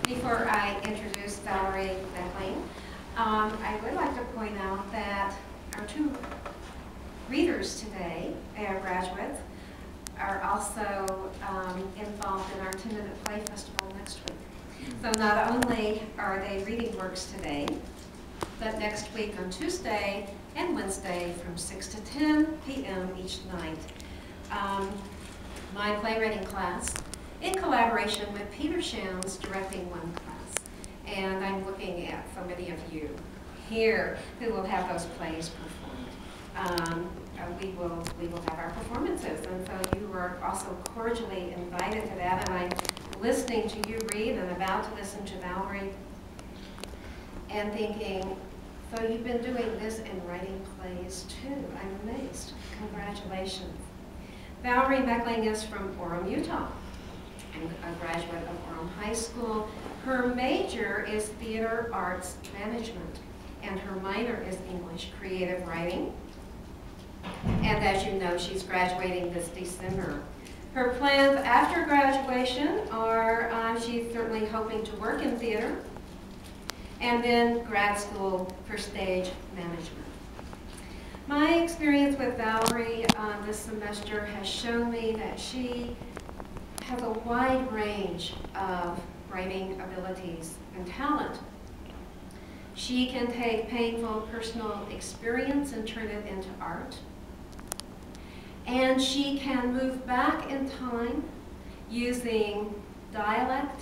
Before I introduce Valerie McLean, I would like to point out that our two readers today, our graduates, are also involved in our 10-minute play festival next week. So not only are they reading works today, but next week on Tuesday and Wednesday from 6 to 10 p.m. each night. My playwriting class, in collaboration with Peter Shams, directing one class. And I'm looking at so many of you here who will have those plays performed. We will have our performances, and so you are also cordially invited to that. And I'm listening to you read and about to listen to Valerie and thinking, so you've been doing this and writing plays too. I'm amazed. Congratulations. Valerie McLean is from Orem, Utah, and a graduate of Orem High School. Her major is theater arts management, and her minor is English creative writing. And as you know, she's graduating this December. Her plans after graduation are, she's certainly hoping to work in theater, and then grad school for stage management. My experience with Valerie this semester has shown me that she has a wide range of writing abilities and talent. She can take painful personal experience and turn it into art. And she can move back in time using dialect,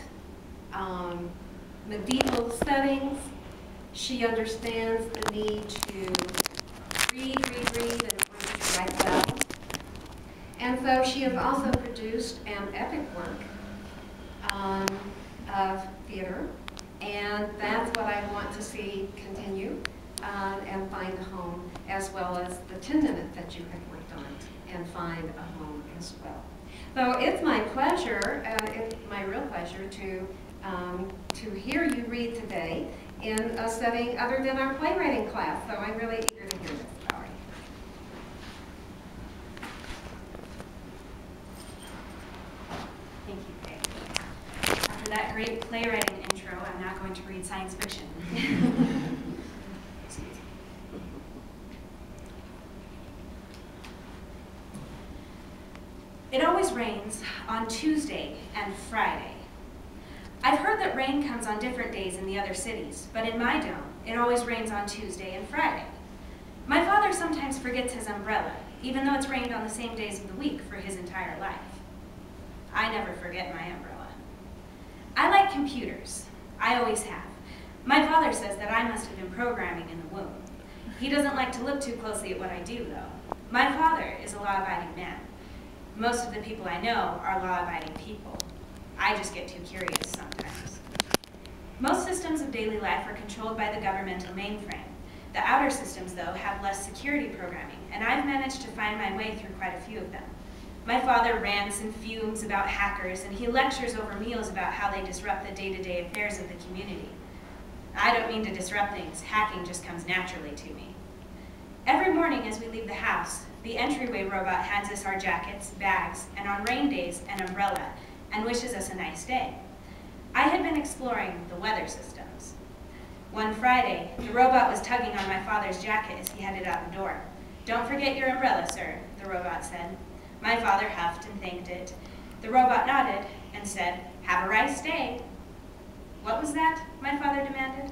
medieval settings. She understands the need to read in order to write well. And so she has also produced an epic work of theater, and that's what I want to see continue and find a home, as well as the 10-minute that you have worked on and find a home as well. So it's my pleasure, it's my real pleasure to hear you read today in a setting other than our playwriting class. So I'm really eager to hear this, Valerie. Thank you, Kay. After that great playwriting intro, I'm not going to read science fiction. It always rains on Tuesday and Friday. I've heard that rain comes on different days in the other cities, but in my dome, it always rains on Tuesday and Friday. My father sometimes forgets his umbrella, even though it's rained on the same days of the week for his entire life. I never forget my umbrella. I like computers. I always have. My father says that I must have been programming in the womb. He doesn't like to look too closely at what I do, though. My father is a law-abiding man. Most of the people I know are law-abiding people. I just get too curious sometimes. Most systems of daily life are controlled by the governmental mainframe. The outer systems, though, have less security programming, and I've managed to find my way through quite a few of them. My father rants and fumes about hackers, and he lectures over meals about how they disrupt the day-to-day affairs of the community. I don't mean to disrupt things. Hacking just comes naturally to me. Every morning as we leave the house, the entryway robot hands us our jackets, bags, and on rain days, an umbrella, and wishes us a nice day. I had been exploring the weather systems. One Friday, the robot was tugging on my father's jacket as he headed out the door. "Don't forget your umbrella, sir," the robot said. My father huffed and thanked it. The robot nodded and said, "Have a rice day." "What was that?" my father demanded.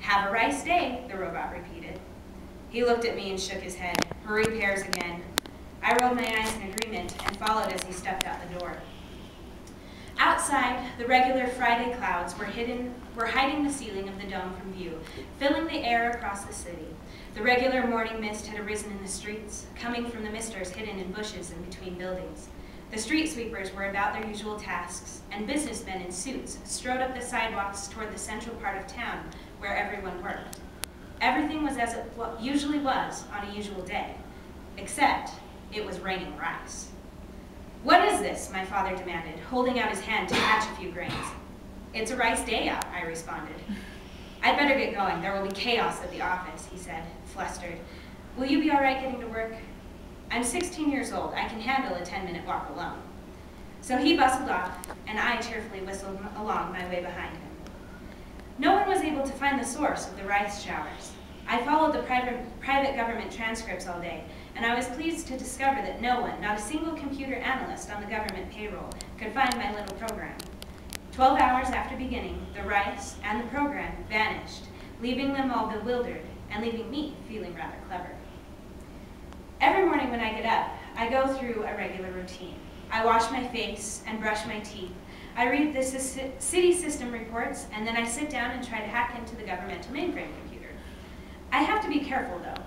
"Have a rice day," the robot repeated. He looked at me and shook his head. "Hurry pears again." I rolled my eyes in agreement and followed as he stepped out the door. Outside, the regular Friday clouds were hiding the ceiling of the dome from view, filling the air across the city. The regular morning mist had arisen in the streets, coming from the misters hidden in bushes and between buildings. The street sweepers were about their usual tasks, and businessmen in suits strode up the sidewalks toward the central part of town where everyone worked. Everything was as it usually was on a usual day, except it was raining rice. "What is this?" my father demanded, holding out his hand to catch a few grains. "It's a rice day out," I responded. "I'd better get going. There will be chaos at the office," he said, flustered. "Will you be all right getting to work?" "I'm 16 years old. I can handle a 10-minute walk alone." So he bustled off, and I cheerfully whistled along my way behind him. No one was able to find the source of the rice showers. I followed the private government transcripts all day, and I was pleased to discover that no one, not a single computer analyst on the government payroll, could find my little program. 12 hours after beginning, the rice and the program vanished, leaving them all bewildered and leaving me feeling rather clever. Every morning when I get up, I go through a regular routine. I wash my face and brush my teeth. I read the city system reports, and then I sit down and try to hack into the governmental mainframe computer. I have to be careful, though.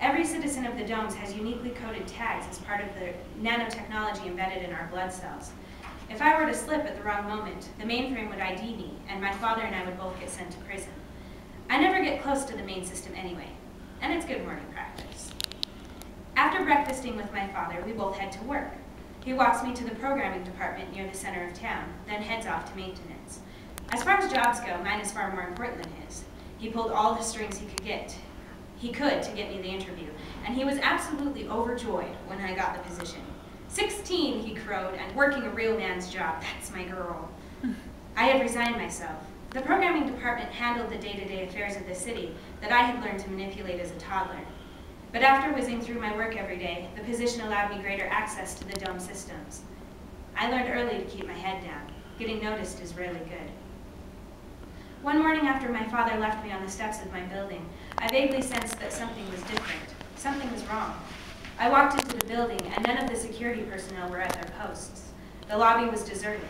Every citizen of the domes has uniquely coded tags as part of the nanotechnology embedded in our blood cells. If I were to slip at the wrong moment, the mainframe would ID me, and my father and I would both get sent to prison. I never get close to the main system anyway, and it's good morning practice. After breakfasting with my father, we both head to work. He walks me to the programming department near the center of town, then heads off to maintenance. As far as jobs go, mine is far more important than his. He pulled all the strings he could to get me the interview, and he was absolutely overjoyed when I got the position. 16, he crowed, and working a real man's job, that's my girl. I had resigned myself. The programming department handled the day-to-day affairs of the city that I had learned to manipulate as a toddler. But after whizzing through my work every day, the position allowed me greater access to the dome systems. I learned early to keep my head down. Getting noticed is rarely good. One morning after my father left me on the steps of my building, I vaguely sensed that something was different. Something was wrong. I walked into the building, and none of the security personnel were at their posts. The lobby was deserted.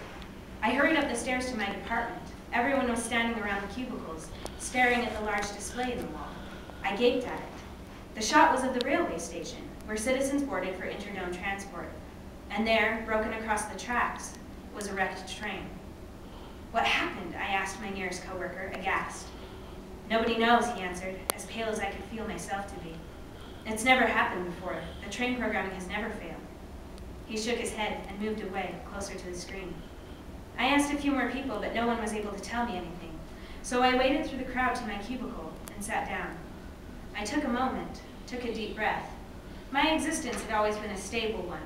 I hurried up the stairs to my department. Everyone was standing around the cubicles, staring at the large display in the wall. I gaped at it. The shot was of the railway station, where citizens boarded for interdome transport. And there, broken across the tracks, was a wrecked train. What happened? I asked my nearest coworker, aghast. Nobody knows, he answered, as pale as I could feel myself to be. It's never happened before. The train programming has never failed. He shook his head and moved away, closer to the screen. I asked a few more people, but no one was able to tell me anything. So I waded through the crowd to my cubicle and sat down. I took a moment, took a deep breath. My existence had always been a stable one.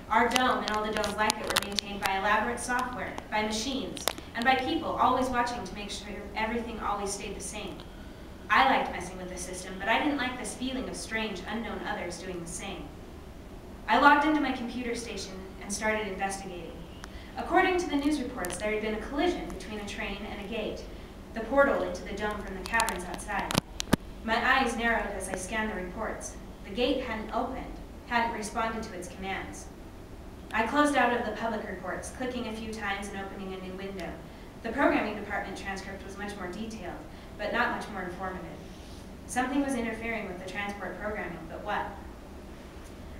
Our dome and all the domes like it were maintained by elaborate software, by machines, and by people always watching to make sure everything always stayed the same. I liked messing with the system, but I didn't like this feeling of strange, unknown others doing the same. I logged into my computer station and started investigating. According to the news reports, there had been a collision between a train and a gate, the portal into the dome from the caverns outside. My eyes narrowed as I scanned the reports. The gate hadn't opened, hadn't responded to its commands. I closed out of the public reports, clicking a few times and opening a new window. The programming department transcript was much more detailed, but not much more informative. Something was interfering with the transport programming, but what?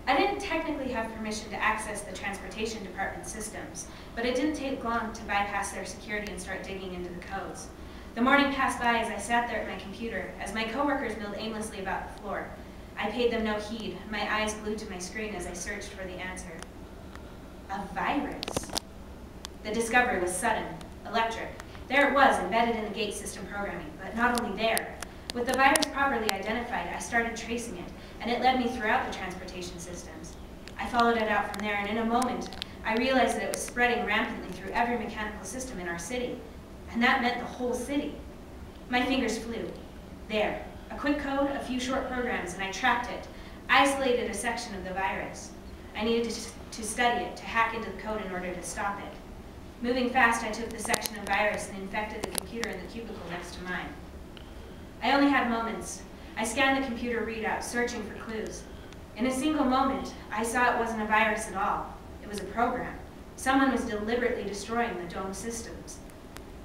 I didn't technically have permission to access the transportation department systems, but it didn't take long to bypass their security and start digging into the codes. The morning passed by as I sat there at my computer, as my coworkers milled aimlessly about the floor. I paid them no heed, my eyes glued to my screen as I searched for the answer. A virus. The discovery was sudden, electric. There it was, embedded in the gate system programming, but not only there. With the virus properly identified, I started tracing it, and it led me throughout the transportation systems. I followed it out from there, and in a moment, I realized that it was spreading rampantly through every mechanical system in our city, and that meant the whole city. My fingers flew. There, a quick code, a few short programs, and I tracked it, isolated a section of the virus. I needed to study it, to hack into the code in order to stop it. Moving fast, I took the section of virus and infected the computer in the cubicle next to mine. I only had moments. I scanned the computer readout, searching for clues. In a single moment, I saw it wasn't a virus at all. It was a program. Someone was deliberately destroying the dome systems.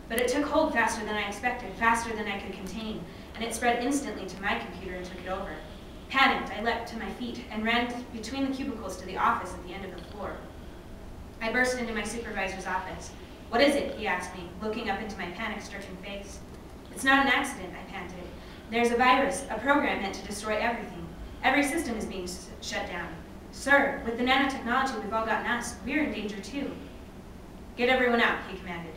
But it took hold faster than I expected, faster than I could contain, and it spread instantly to my computer and took it over. Panicked, I leapt to my feet and ran between the cubicles to the office at the end of the floor. I burst into my supervisor's office. "What is it?" he asked me, looking up into my panic-stricken face. "It's not an accident," I panted. "There's a virus, a program meant to destroy everything. Every system is being shut down. Sir, with the nanotechnology we've all gotten us, we're in danger too." "Get everyone out," he commanded.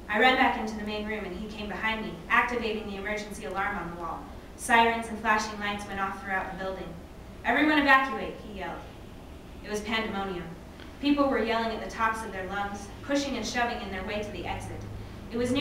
I ran back into the main room and he came behind me, activating the emergency alarm on the wall. Sirens and flashing lights went off throughout the building. "Everyone evacuate," he yelled. It was pandemonium. People were yelling at the tops of their lungs, pushing and shoving in their way to the exit. It was nearly